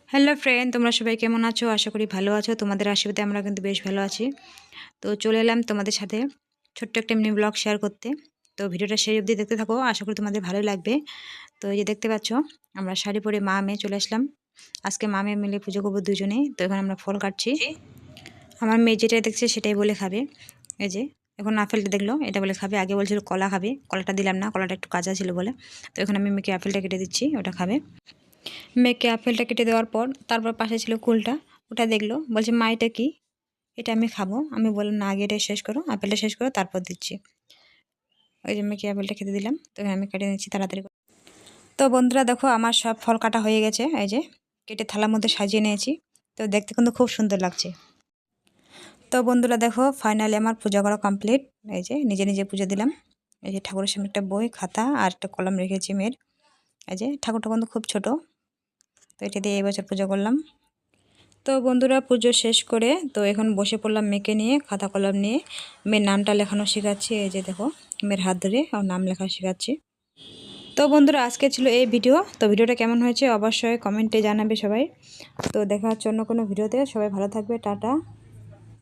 Hello friend, তোমরা সবাই কেমন আছো? আশা করি ভালো আছো। তোমাদের আশীর্বাদে আমরা কিন্তু বেশ ভালো আছি। তো চলে এলাম তোমাদের সাথে ছোট্ট একটা মিনি ব্লগ শেয়ার করতে। তো ভিডিওটা শেষ অবধি দেখতে থাকো, আশা করি তোমাদের ভালোই লাগবে। তো এই যে দেখতে পাচ্ছ, আমরা শাড়ি পরে মা মেয়ে চলে আসলাম। আজকে মা মেয়ে মিলে পুজো করবো দুজনেই। তো এখন আমরা ফল কাটছি। আমার মেয়ে যেটাই দেখছে সেটাই বলে খাবে। এই যে এখন আপেলটা দেখলো, এটা বলে খাবে। আগে বলছিল কলা খাবে, কলাটা দিলাম না, কলাটা একটু কাঁচা ছিল বলে। তো এখন আমি মেয়েকে আপেলটা কেটে দিচ্ছি, ওটা খাবে। মেয়েকে আপেলটা কেটে দেওয়ার পর তারপর পাশে ছিল কুলটা, ওটা দেখলো, বলছে মা এটা কি? এটা আমি খাবো। আমি বললাম না, আগে এটা শেষ করো, আপেলটা শেষ করো, তারপর দিচ্ছি। ওই যে মেয়েকে আপেলটা খেতে দিলাম। তো আমি কেটে নিচ্ছি তাড়াতাড়ি করে। তো বন্ধুরা দেখো, আমার সব ফল কাটা হয়ে গেছে। এই যে কেটে থালার মধ্যে সাজিয়ে নিয়েছি। তো দেখতে কিন্তু খুব সুন্দর লাগছে। তো বন্ধুরা দেখো, ফাইনালি আমার পূজা করা কমপ্লিট। এই যে নিজে নিজে পুজো দিলাম। এই যে ঠাকুরের সামনে একটা বই, খাতা আর একটা কলম রেখেছি মেয়ের। এই যে ঠাকুরটা কিন্তু খুব ছোট। তো এটা দিয়ে এই বছর পুজো করলাম। তো বন্ধুরা পুজো শেষ করে তো এখন বসে পড়লাম মেয়েকে নিয়ে, খাতা কলম নিয়ে মেয়ের নামটা লেখানো শেখাচ্ছি। এই যে দেখো, মেয়ের হাত ধরে ওর নাম লেখা শেখাচ্ছি। তো বন্ধুরা আজকে ছিল এই ভিডিও। তো ভিডিওটা কেমন হয়েছে অবশ্যই কমেন্টে জানাবে সবাই। তো দেখা হচ্ছে অন্য কোনো ভিডিওতে। সবাই ভালো থাকবে, টাটা।